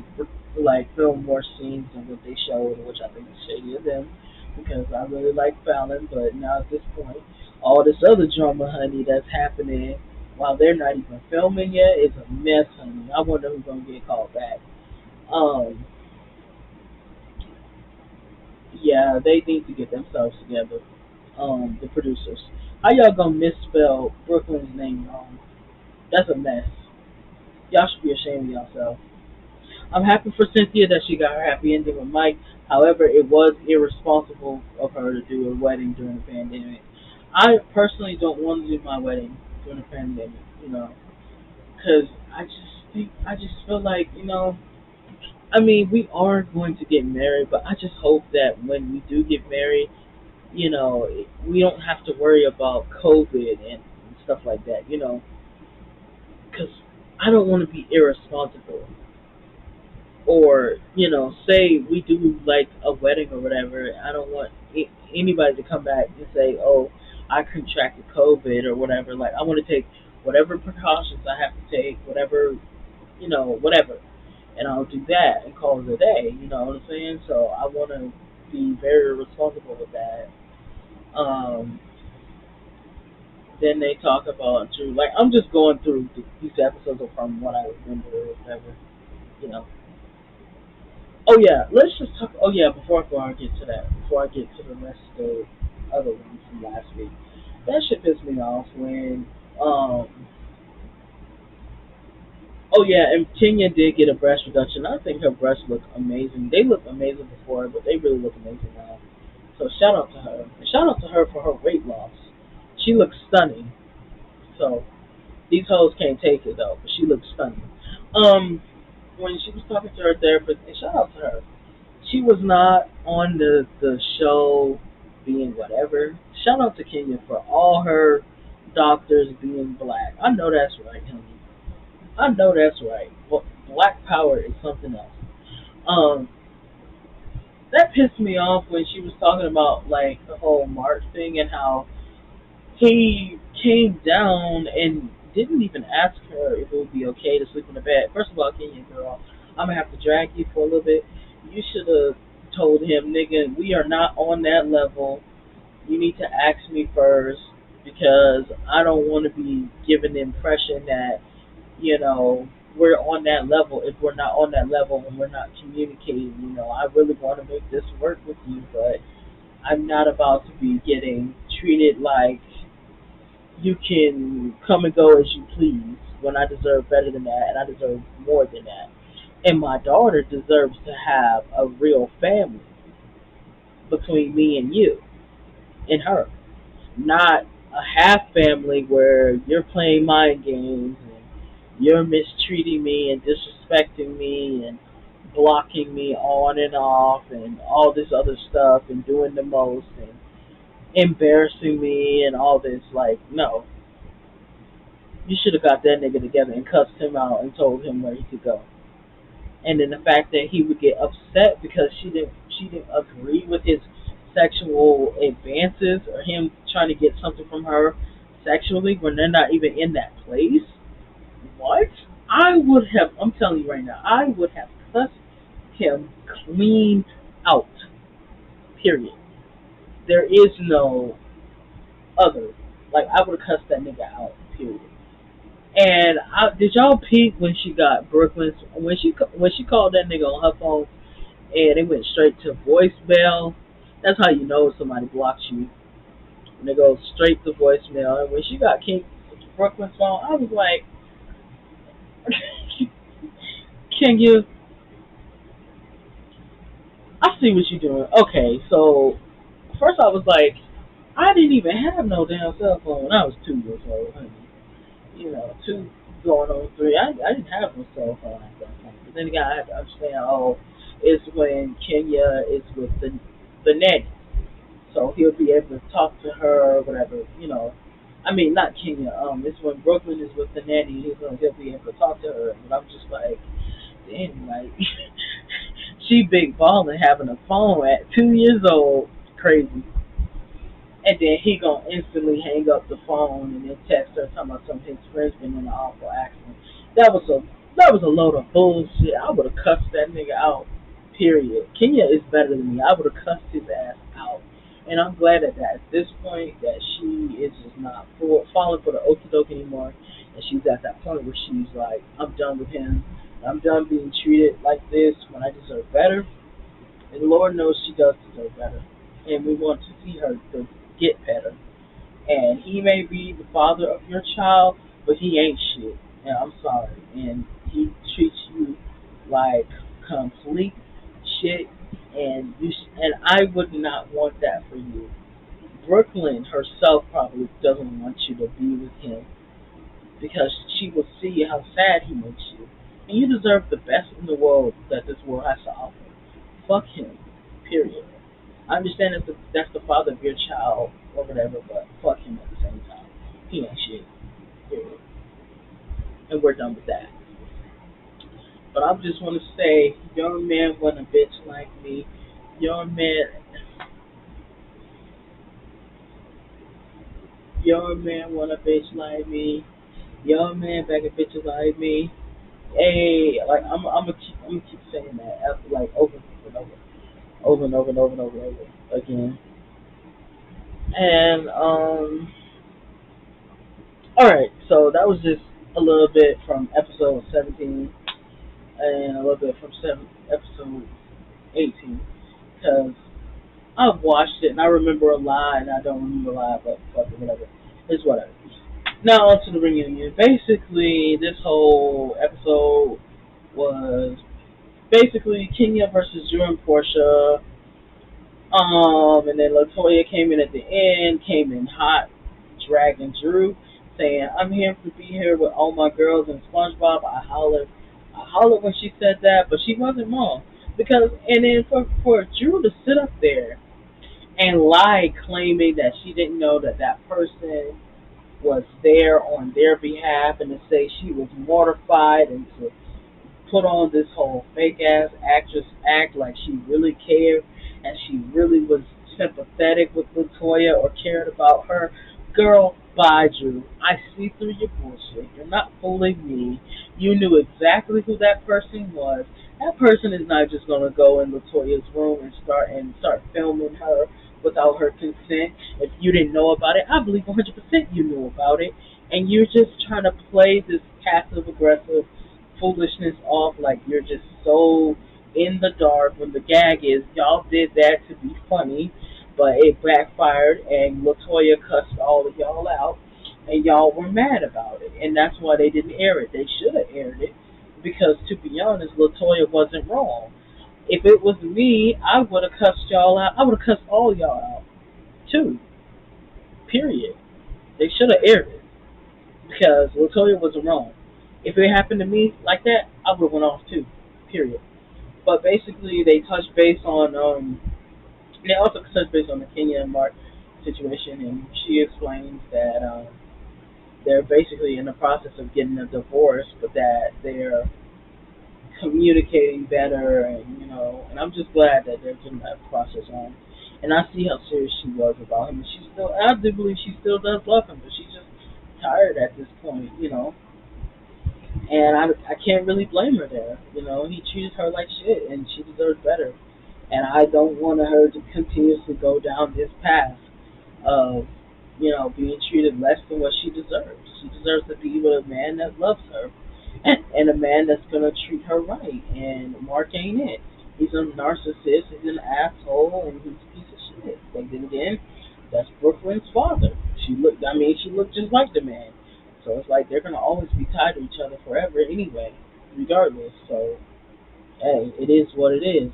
film more scenes than what they showed, which I think is shady of them because I really like Fallon. But now at this point, all this other drama, honey, that's happening, while they're not even filming yet, it's a mess, honey. I wonder who's gonna get called back. Um, yeah, they need to get themselves together. The producers. How y'all gonna misspell Brooklyn's name wrong? That's a mess. Y'all should be ashamed of yourself. I'm happy for Cynthia that she got her happy ending with Mike. However, it was irresponsible of her to do a wedding during the pandemic. I personally don't want to do my wedding during the pandemic, because I just feel like, I mean, we are going to get married, but I just hope that when we do get married, we don't have to worry about COVID and stuff like that, because I don't want to be irresponsible or say we do like a wedding or whatever. I don't want anybody to come back and say, oh, I contracted COVID or whatever. Like, I want to take whatever precautions I have to take, whatever, and I'll do that and call it a day. You know what I'm saying? So I want to be very responsible with that. um then they talk about Drew. Like, I'm just going through these episodes from what I remember or whatever, you know. Oh yeah, let's just talk. Oh yeah, before I get to that, before I get to the rest of the other ones from last week, that shit pissed me off when. Um, oh yeah, and Kenya did get a breast reduction. I think her breasts look amazing. They looked amazing before, but they really look amazing now. So shout out to her. And shout out to her for her weight loss. She looks stunning. So these hoes can't take it though, but she looks stunning. Um, when she was talking to her therapist, and shout out to her. She was not on the show being whatever. Shout out to Kenya for all her doctors being black. I know that's right, honey. I know that's right. Well, black power is something else. Um, that pissed me off when she was talking about like the whole Mark thing and how he came down and didn't even ask her if it would be okay to sleep in the bed. First of all, Kenya girl, I'm gonna have to drag you for a little bit. You should have told him, nigga, we are not on that level. You need to ask me first because I don't want to be given the impression that we're on that level if we're not on that level and we're not communicating. I really want to make this work with you, but I'm not about to be getting treated like you can come and go as you please when I deserve better than that and I deserve more than that. And my daughter deserves to have a real family between me and you and her, not a half family where you're playing mind games and you're mistreating me and disrespecting me and blocking me on and off and all this other stuff and doing the most and embarrassing me and all this. Like, no, you should have got that nigga together and cussed him out and told him where he could go. And then the fact that he would get upset because she didn't agree with his sexual advances or him trying to get something from her sexually when they're not even in that place. What? I would have, I'm telling you right now, I would have cussed him clean out. Period. There is no other. Like, I would have cussed that nigga out. Period. And did y'all peep when she got Brooklyn's when she called that nigga on her phone and it went straight to voicemail? That's how you know somebody blocks you. When it goes straight to voicemail. And when she got King Brooklyn's phone, I was like, "Can you? I see what you're doing." Okay, so first I was like, I didn't even have no damn cell phone when I was 2 years old, honey. Two going on three. I didn't have no cell phone at that point. But then again, I have to understand, it's when Kenya is with the nanny. So he'll be able to talk to her or whatever. I mean, not Kenya. It's when Brooklyn is with the nanny. He'll be able to talk to her. But I'm just like, damn, like she big balling having a phone at 2 years old, crazy. And then he gonna instantly hang up the phone and then text her talking about some of his friends been in an awful accident. That was a load of bullshit. I would have cussed that nigga out. Period. Kenya is better than me. I would have cussed his ass out. And I'm glad at that. At this point, that she is just not falling for the okie doke anymore, and she's at that point where she's like, I'm done with him. I'm done being treated like this when I deserve better. And Lord knows she does deserve better. And we want to see her to get better. And he may be the father of your child, but he ain't shit. And I'm sorry. And he treats you like complete shit. And I would not want that for you. Brooklyn herself probably doesn't want you to be with him because she will see how sad he makes you. And you deserve the best in the world that this world has to offer. Fuck him. Period. I understand that that's the father of your child or whatever, but fuck him at the same time. He ain't shit. Period. And we're done with that. But I just want to say, your man want a bitch like me. Your man, your man want a bitch like me. Your man begging bitches like me. Hey, like I'm gonna keep saying that like over and over, over and over and over and over and over again. And all right, so that was just a little bit from episode 17 and a little bit from episode 18 because I've watched it and I remember a lot and I don't remember a lot, but fuck it, whatever. It's whatever. Now on to the reunion. Basically, this whole episode was basically Kenya versus Drew and Portia. And then Latoya came in at the end, came in hot, dragging Drew, saying, "I'm here to be here with all my girls and SpongeBob." I hollered when she said that, but she wasn't wrong because, and then for Drew to sit up there and lie, claiming that she didn't know that that person was there on their behalf, and to say she was mortified and to put on this whole fake ass actress act like she really cared and she really was sympathetic with Latoya or cared about her. Girl, bye, Drew. I see through your bullshit. You're not fooling me. You knew exactly who that person was. That person is not just gonna go in Latoya's room and start filming her without her consent. If you didn't know about it, I believe 100% you knew about it, and you're just trying to play this passive aggressive foolishness off like you're just so in the dark when the gag is y'all did that to be funny, but it backfired and Latoya cussed all of y'all out and y'all were mad about it. And that's why they didn't air it. They should have aired it because, to be honest, Latoya wasn't wrong. If it was me, I would have cussed y'all out. I would have cussed all y'all out too. Period. They should have aired it because Latoya wasn't wrong. If it happened to me like that, I would have went off too. Period. But basically, they touched base on. They also touched base on the Kenya and Mark situation, and she explains that they're basically in the process of getting a divorce, but that they're communicating better, and and I'm just glad that they're getting that process on. And I see how serious she was about him, and I do believe she still does love him, but she's just tired at this point. And I can't really blame her there. He treated her like shit, and she deserves better. And I don't want her to continuously go down this path of, being treated less than what she deserves. She deserves to be with a man that loves her, and a man that's gonna treat her right. And Mark ain't it. He's a narcissist. He's an asshole, and he's a piece of shit. But then again, that's Brooklyn's father. She looked just like the man. So it's like they're gonna always be tied to each other forever anyway, regardless. So hey, it is what it is.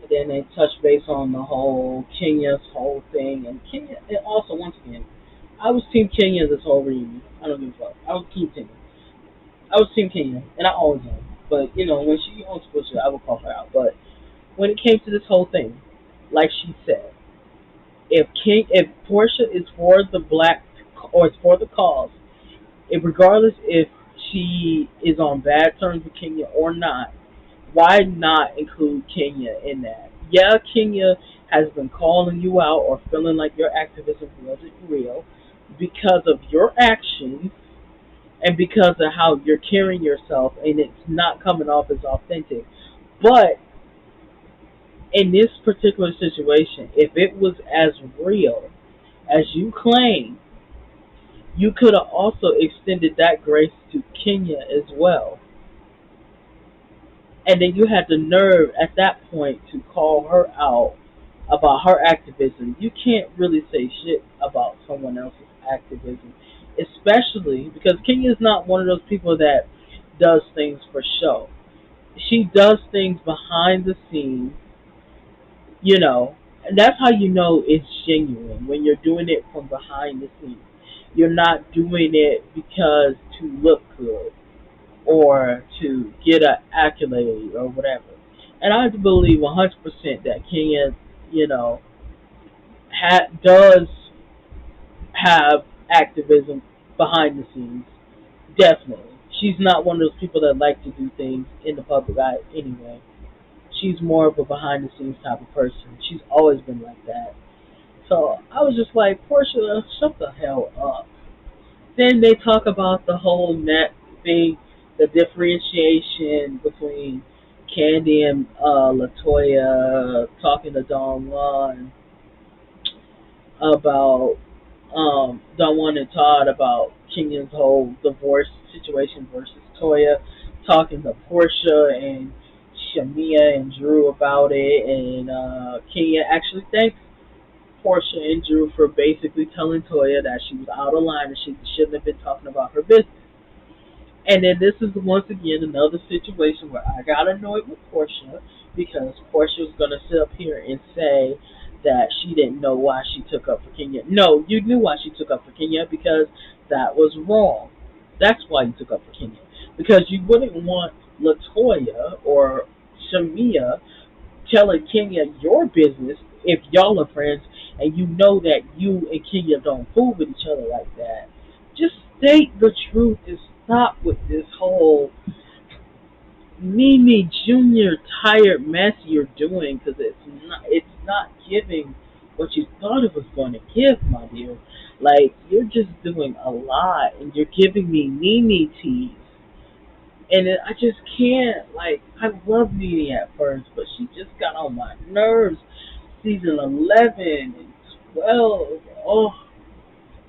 Then they touch base on the whole Kenya's whole thing, and Kenya. And also, once again, I was Team Kenya this whole reunion. I don't give a fuck. I was Team Kenya. I was Team Kenya, and I always am. But when she owns bullshit, I will call her out. But when it came to this whole thing, like she said, if Portia is for the black or it's for the cause, regardless if she is on bad terms with Kenya or not, why not include Kenya in that? Yeah, Kenya has been calling you out or feeling like your activism wasn't real because of your actions and because of how you're carrying yourself, and it's not coming off as authentic. But In this particular situation, if it was as real as you claim, you could have also extended that grace to Kenya as well. And then you had the nerve at that point to call her out about her activism. You can't really say shit about someone else's activism, especially because Kenya is not one of those people that does things for show. She does things behind the scenes, you know, and that's how you know it's genuine when you're doing it from behind the scenes. You're not doing it because to look good or to get an accolade or whatever. And I believe 100% that Kenya, you know, does have activism behind the scenes. Definitely. She's not one of those people that like to do things in the public eye anyway. She's more of a behind the scenes type of person. She's always been like that. So I was just like, Portia, shut the hell up. Then they talk about the whole net thing, the differentiation between Candy and Latoya talking to Don Juan about Don Juan and Todd about Kenya's whole divorce situation versus Toya, talking to Portia and Shamia and Drew about it, and Kenya actually thanks Portia and Drew for basically telling Toya that she was out of line and she shouldn't have been talking about her business. And then this is once again another situation where I got annoyed with Portia because Portia was going to sit up here and say that she didn't know why she took up for Kenya. No, you knew why she took up for Kenya because that was wrong. That's why you took up for Kenya. Because you wouldn't want Latoya or Shamia telling Kenya your business if y'all are friends and you know that you and Kenya don't fool with each other like that. Just state the truth and stop with this whole Mimi Junior tired mess you're doing because it's not giving what you thought it was going to give, my dear. Like you're just doing a lot and you're giving me Mimi tease and I just can't. Like, I loved Nene at first, but she just got on my nerves. Season 11 and 12. Oh,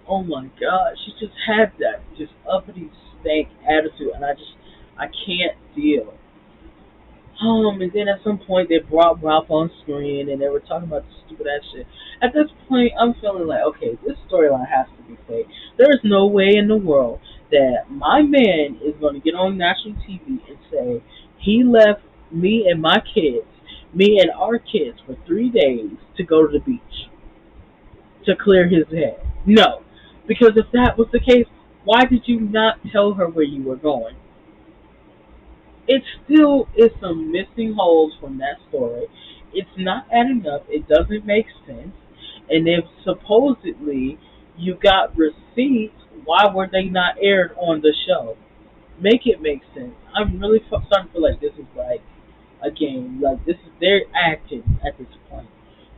oh my God. She just had that just uppity stank attitude, and I can't deal. And then at some point they brought Ralph on screen and they were talking about the stupid ass shit. At this point, I'm feeling like, okay, this storyline has to be fake. There is no way in the world that my man is going to get on national TV and say he left me and my kids, me and our kids, for 3 days to go to the beach to clear his head. No, because if that was the case, why did you not tell her where you were going? It still is some missing holes from that story. It's not adding up. It doesn't make sense. And if supposedly you got receipts, why were they not aired on the show? Make it make sense. I'm really starting to feel like this is like a game. Like this is they're acting at this point.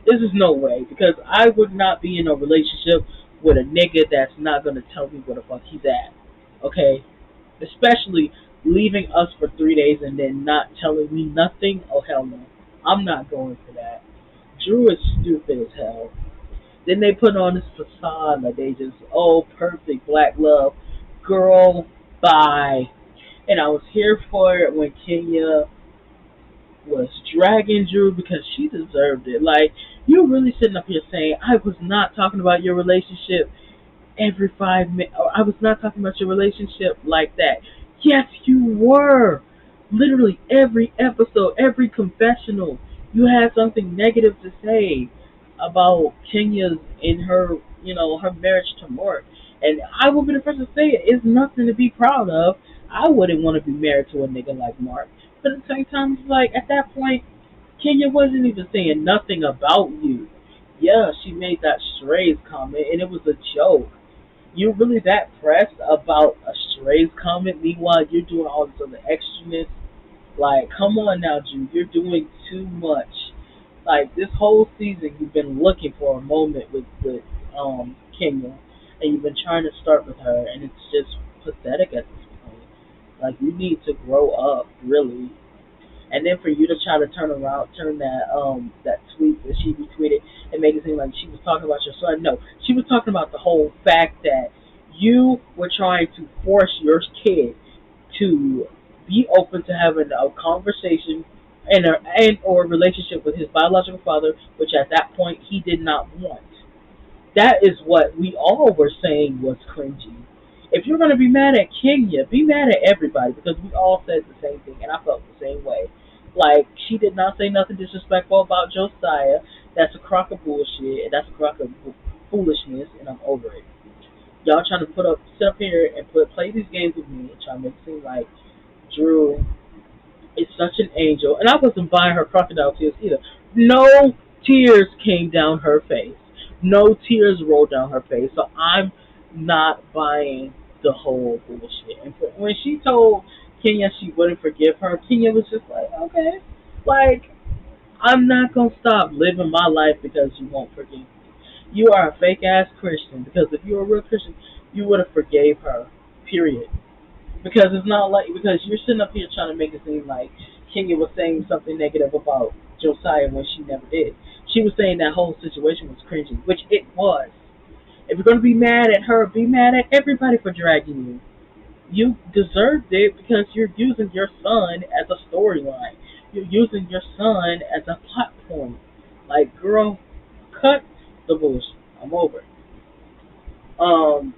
This is no way because I would not be in a relationship with a nigga that's not gonna tell me where the fuck he's at. Okay, especially leaving us for 3 days and then not telling me nothing. Oh hell no, I'm not going for that. Drew is stupid as hell. Then they put on this facade like they just perfect black love, girl. Bye. And I was here for it when Kenya was dragging Drew because she deserved it. Like you're really sitting up here saying I was not talking about your relationship every 5 minutes. I was not talking about your relationship like that. Yes, you were. Literally every episode, every confessional, you had something negative to say about Kenya's in her, her marriage to Mark. And I will be the first to say it. It's nothing to be proud of. I wouldn't want to be married to a nigga like Mark. But at the same time, it's like at that point, Kenya wasn't even saying nothing about you. Yeah, she made that strays comment, and it was a joke. You're really that pressed about a strays comment, meanwhile you're doing all this other extraness. Like, come on now, Drew, you're doing too much. Like this whole season, you've been looking for a moment with Kenya, and you've been trying to start with her, and it's just pathetic at this point. Like you need to grow up, really. and then for you to try to turn that tweet that she retweeted and make it seem like she was talking about your son. No, she was talking about the whole fact that you were trying to force your kid to be open to having a conversation and or relationship with his biological father, which at that point he did not want. That is what we all were saying was cringy. If you're going to be mad at Kenya, be mad at everybody because we all said the same thing, and I felt the same way. Like, she did not say nothing disrespectful about Josiah. That's a crock of bullshit, and that's a crock of foolishness, and I'm over it. Y'all trying to sit up here and play these games with me and try to make it seem like Drew is such an angel. And I wasn't buying her crocodile tears either. No tears came down her face. No tears rolled down her face. So I'm not buying the whole bullshit. And when she told Kenya she wouldn't forgive her, Kenya was just like, okay. Like, I'm not going to stop living my life because you won't forgive me. You are a fake ass Christian because if you were a real Christian, you would have forgave her. Period. Because it's not like because you're sitting up here trying to make it seem like Kenya was saying something negative about Josiah when she never did. She was saying that whole situation was cringy, which it was. If you're gonna be mad at her, be mad at everybody for dragging you. You deserved it because you're using your son as a storyline. You're using your son as a plot point. Like, girl, cut the bullshit. I'm over it. Um,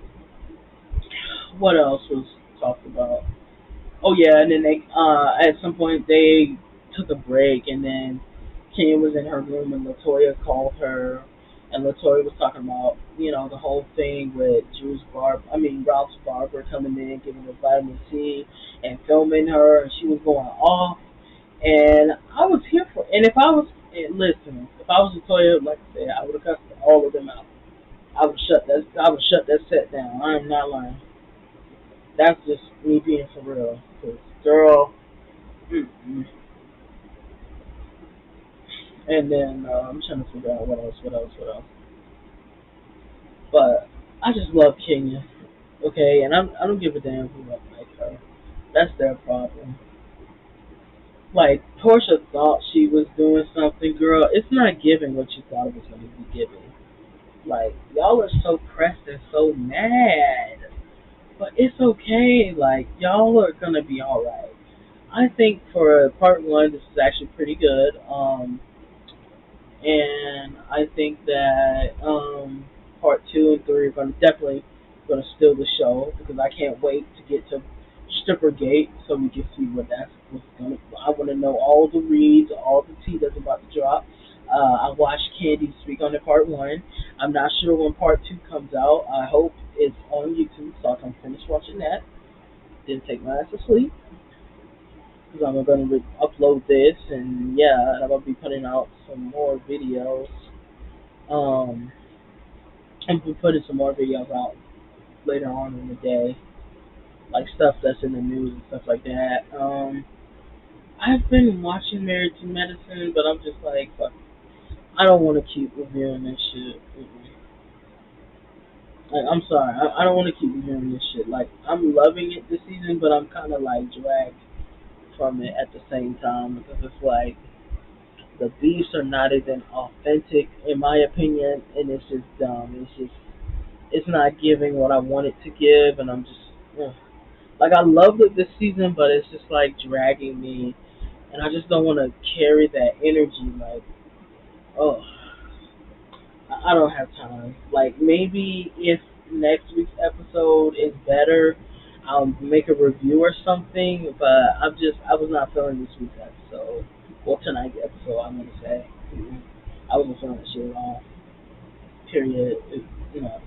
what else was talked about? Oh yeah, and then they at some point they took a break, and then Kenya was in her room, and Latoya called her, and Latoya was talking about the whole thing with Ralph's barber coming in, giving her vitamin C, and filming her, and she was going off, and I was here for. And if I was listen, if I was Latoya, like I said, I would have cussed all of them out. I would shut that. I would shut that set down. I am not lying. That's just me being for real. 'Cause girl, mm-mm. And then I'm trying to figure out what else. But I just love Kenya, okay? And I don't give a damn who don't like her. That's their problem. Like Portia thought she was doing something, girl. It's not giving what you thought it was going to be giving. Like y'all are so pressed and so mad, but it's okay. Like y'all are gonna be all right. I think for part one, this is actually pretty good. And I think that part two and three are going to definitely going to steal the show because I can't wait to get to Strippergate so we can see what that's what's going to. I want to know all the reads, all the tea that's about to drop. I watched Candy speak on the part one. I'm not sure when part two comes out. I hope it's on YouTube so I can finish watching that. Didn't take my ass to sleep because I'm going to upload this and yeah, and I'm going to be putting out some more videos. Um, I'm going to be putting some more videos out later on in the day, like stuff that's in the news and stuff like that. I've been watching Married to Medicine, but I'm just like, fuck, I don't want to keep reviewing this shit. Like, I'm sorry, I don't want to keep reviewing this shit. Like, I'm loving it this season, but I'm kind of like dragged from it at the same time because it's like the beefs are not even authentic in my opinion, and it's just dumb. It's not giving what I want it to give, and I'm just like I loved it this season, but it's just like dragging me, and I just don't want to carry that energy. Like, oh, I don't have time. Like maybe if next week's episode is better, I'll make a review or something. But I was not feeling this week's episode. Well, tonight's episode, I'm gonna say. I wasn't feeling that shit at all. Period. You know.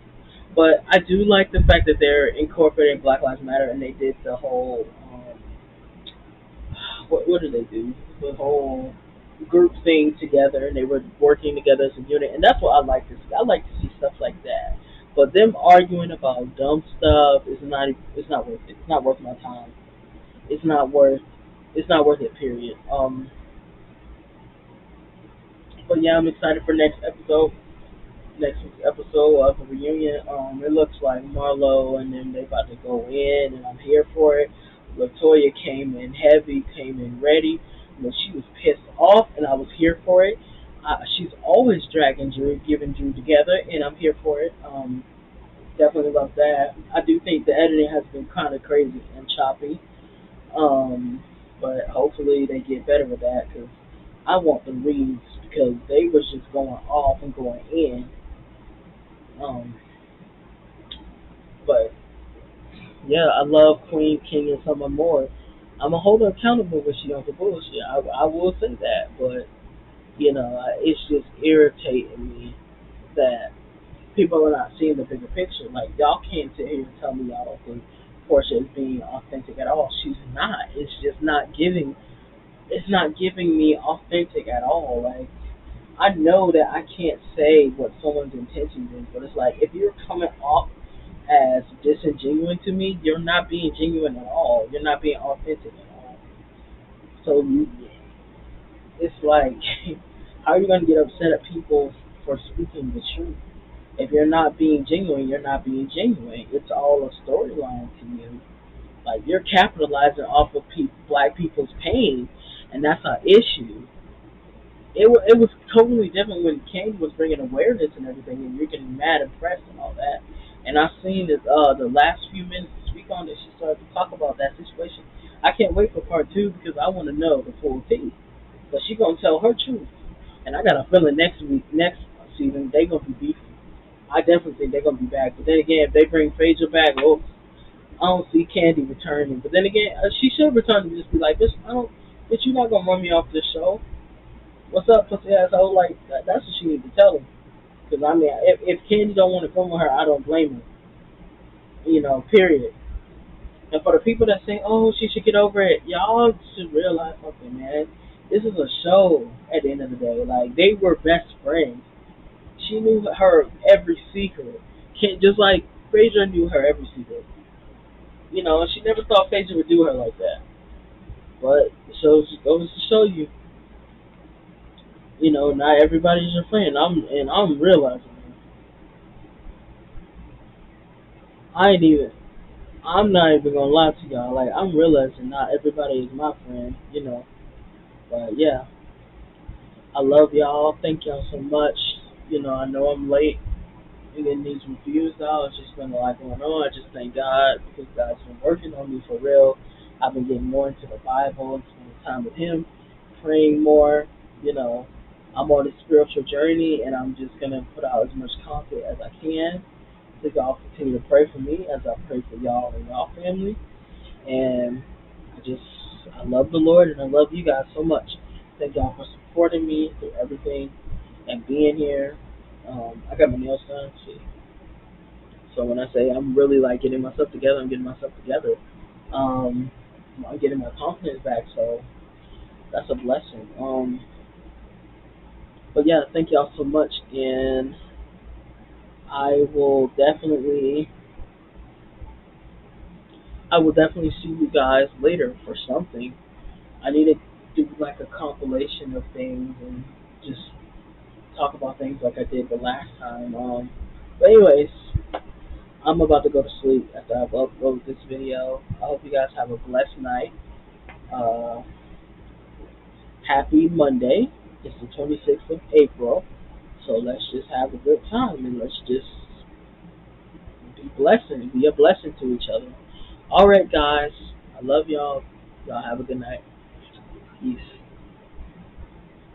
But I do like the fact that they're incorporating Black Lives Matter and they did the whole what did they do? The whole group thing together, and they were working together as a unit, and that's what I like to see. I like to see stuff like that. But them arguing about dumb stuff is not. It's not worth it. It's not worth my time. It's not worth. It's not worth it. Period. But yeah, I'm excited for next episode. Next week's episode of the reunion. It looks like Marlo and them they about to go in, and I'm here for it. Latoya came in heavy, came in ready. She was pissed off, and I was here for it. She's always dragging Drew, giving Drew together, and I'm here for it. Definitely love that. I do think the editing has been kind of crazy and choppy, but hopefully they get better with that because I want the reads because they was just going off and going in. Um, but yeah, I love Queen, King, and someone more. I'm gonna hold her accountable when she on the bullshit. I will say that, but it's just irritating me that people are not seeing the bigger picture. Like y'all can't sit here and tell me y'all don't think Portia is being authentic at all. She's not. It's just not giving. It's not giving me authentic at all. Like I know that I can't say what someone's intentions is, but it's like if you're coming off as disingenuous to me, you're not being genuine at all. You're not being authentic at all. So it's like, how are you going to get upset at people for speaking the truth? If you're not being genuine, you're not being genuine. It's all a storyline to you. Like you're capitalizing off of black people's pain, and that's our issue. It was totally different when Kane was bringing awareness and everything, and you're getting mad and pressed and all that. And I've seen this the last few minutes speak on this. She started to talk about that situation. I can't wait for part two because I want to know the full tea. But she gonna tell her truth, and I got a feeling next season, they gonna be beefing. I definitely think they're gonna be back. But then again, if they bring Phaedra back, well, I don't see Candy returning. But then again, she should return to just be like, "Bitch, I don't, bitch, you not gonna run me off this show. What's up, pussy asshole?" Like that's what she needs to tell him. Because I mean, if Candy don't want to come with her, I don't blame her. Period. And for the people that say, "Oh, she should get over it," y'all should realize something, man. This is a show. At the end of the day, like they were best friends. She knew her every secret. Just like Phaedra knew her every secret. She never thought Phaedra would do her like that. But it goes to show you, not everybody's your friend. I'm realizing I ain't even. I'm not even gonna lie to y'all. Like I'm realizing not everybody is my friend. But yeah, I love y'all. Thank y'all so much. I know I'm late getting these reviews out. It's just been a lot going on. I just thank God because God's been working on me for real. I've been getting more into the Bible and spending time with Him, praying more. You know, I'm on a spiritual journey, and I'm just gonna put out as much content as I can. So y'all continue to pray for me as I pray for y'all and y'all family. And I love the Lord and I love you guys so much. Thank y'all for supporting me through everything and being here. I got my nails done. See. So when I say I'm really like getting myself together, I'm getting myself together. Um, I'm getting my confidence back. So that's a blessing. But yeah, thank y'all so much. And I will definitely, I will definitely see you guys later for something. I need to do like a compilation of things and just talk about things like I did the last time. But anyways, I'm about to go to sleep after I've uploaded this video. I hope you guys have a blessed night. Uh, Happy Monday. It's the 26th of April. So let's just have a good time and let's just be a blessing to each other. All right, guys. I love y'all. Y'all have a good night. Peace.